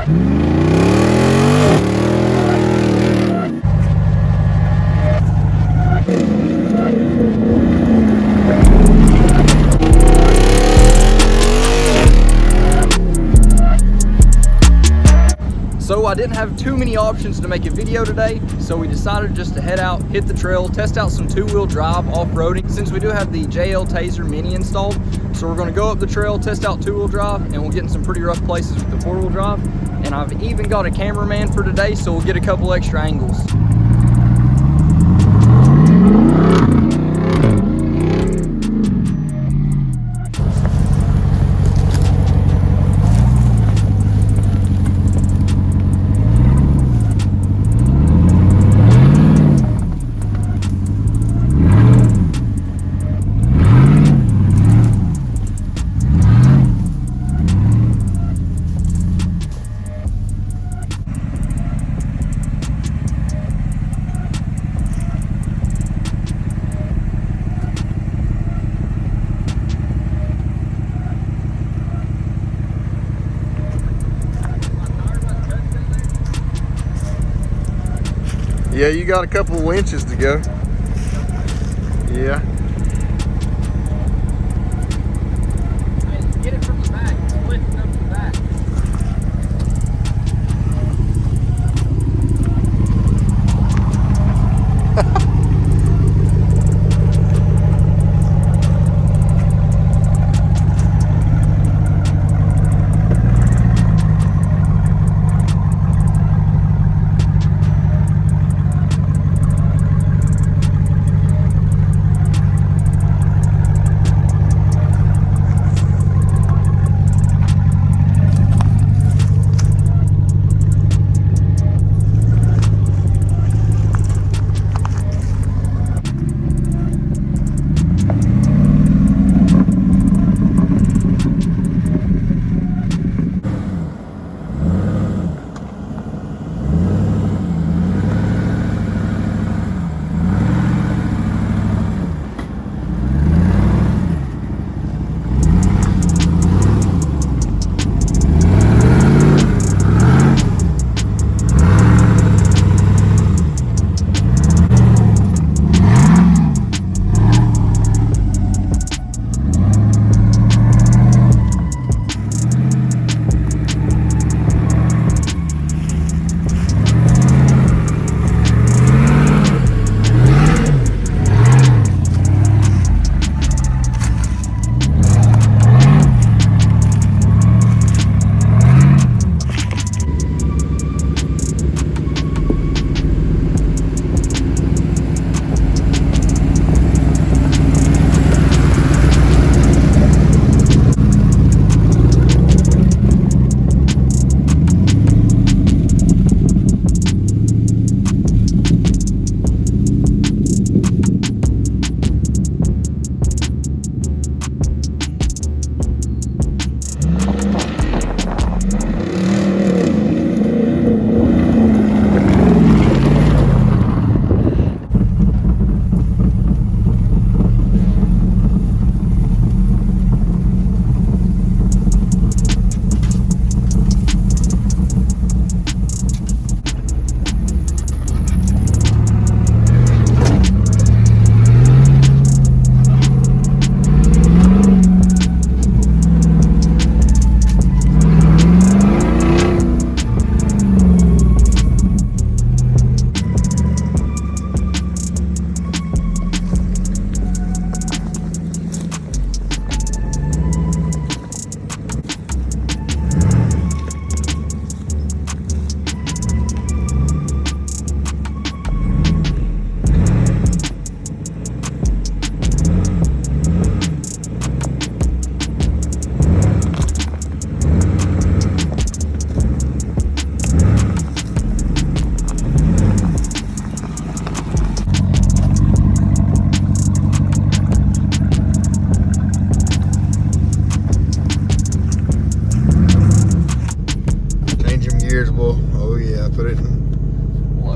So I didn't have too many options to make a video today, so we decided just to head out, hit the trail, test out some two-wheel drive off-roading, since we do have the JL Taser Mini installed. So we're gonna go up the trail, test out two-wheel drive, and we'll get in some pretty rough places with the four-wheel drive. And I've even got a cameraman for today, so we'll get a couple extra angles. Yeah, you got a couple of winches to go. Yeah. Get it from the back. It's lifting up the back.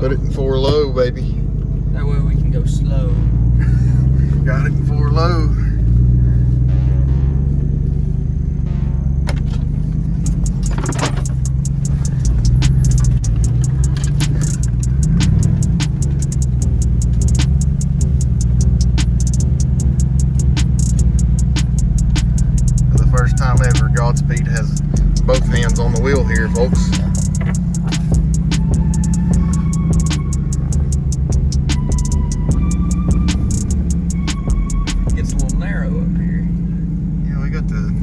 Put it in 4 low, baby. That way we can go slow. Got it in 4 low. both hands on the wheel here, folks. Gets a little narrow up here. Yeah, we got the...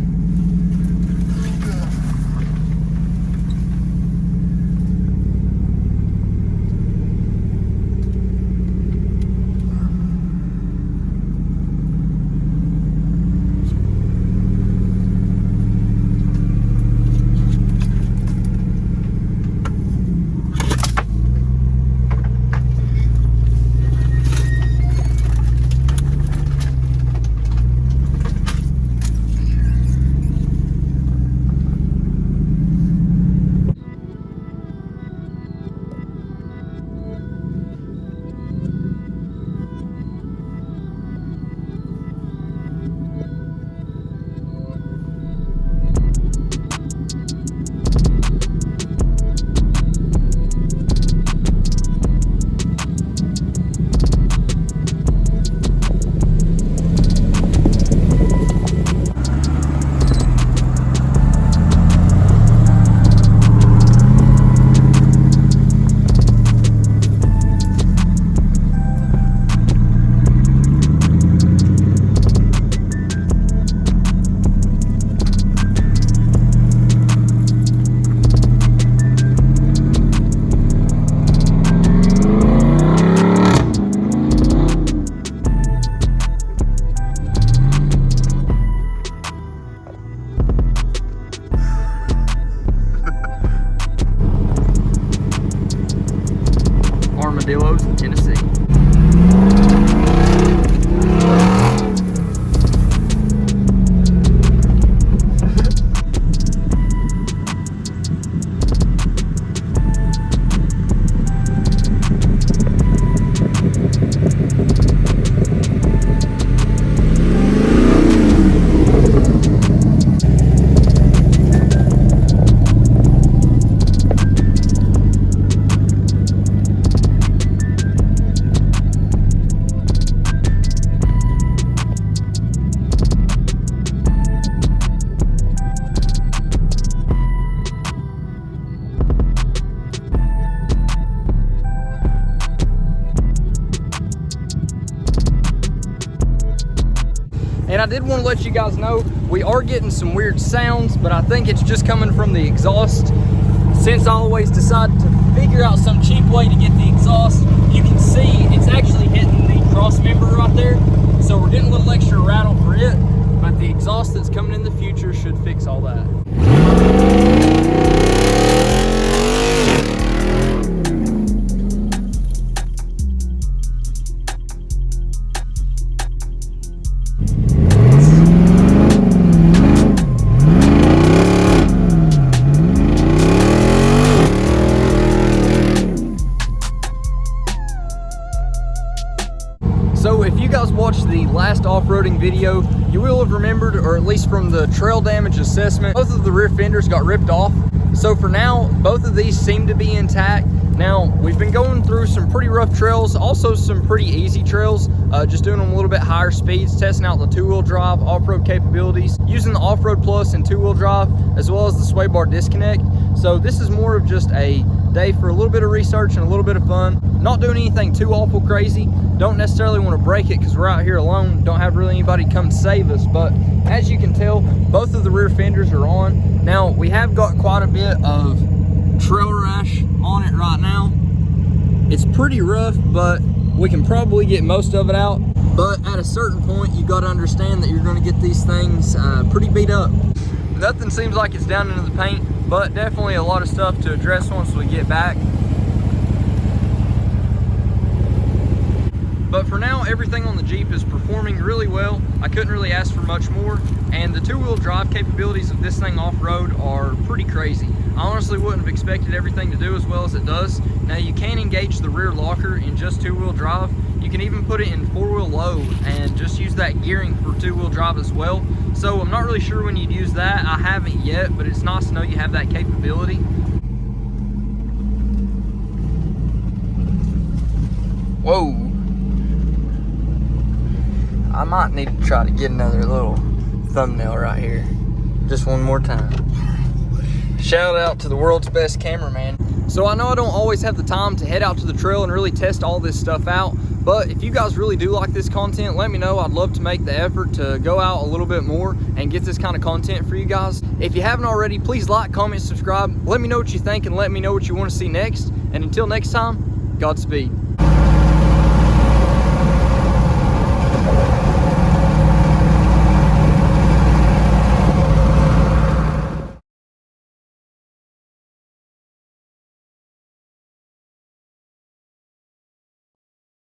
Armadillos in Tennessee. And I did want to let you guys know, we are getting some weird sounds, but I think it's just coming from the exhaust. Since I always decide to figure out some cheap way to get the exhaust, you can see it's actually hitting the cross member right there. So we're getting a little extra rattle for it, but the exhaust that's coming in the future should fix all that. So if you guys watched the last off-roading video, you will have remembered, or at least from the trail damage assessment, both of the rear fenders got ripped off. So for now, both of these seem to be intact. Now, we've been going through some pretty rough trails, also some pretty easy trails, just doing them a little bit higher speeds, testing out the two-wheel drive off-road capabilities, using the off-road plus and two-wheel drive, as well as the sway bar disconnect. So this is more of just a day for a little bit of research and a little bit of fun. Not doing anything too awful crazy. Don't necessarily want to break it because we're out here alone. Don't have really anybody come save us. But as you can tell, both of the rear fenders are on. Now, we have got quite a bit of trail rash on it right now. It's pretty rough, but we can probably get most of it out. But at a certain point, you got to understand that you're going to get these things pretty beat up. Nothing seems like it's down into the paint, but definitely a lot of stuff to address once we get back. But for now, everything on the Jeep is performing really well. I couldn't really ask for much more, and the two-wheel drive capabilities of this thing off-road are pretty crazy. I honestly wouldn't have expected everything to do as well as it does. Now, you can engage the rear locker in just two-wheel drive. You can even put it in four-wheel low and just use that gearing for two-wheel drive as well. So I'm not really sure when you'd use that. I haven't yet, but it's nice to know you have that capability. Whoa. I might need to try to get another little thumbnail right here. Just one more time. Shout out to the world's best cameraman. So I know I don't always have the time to head out to the trail and really test all this stuff out, but if you guys really do like this content, let me know. I'd love to make the effort to go out a little bit more and get this kind of content for you guys. If you haven't already, please like, comment, subscribe. Let me know what you think and let me know what you want to see next. And until next time, Godspeed.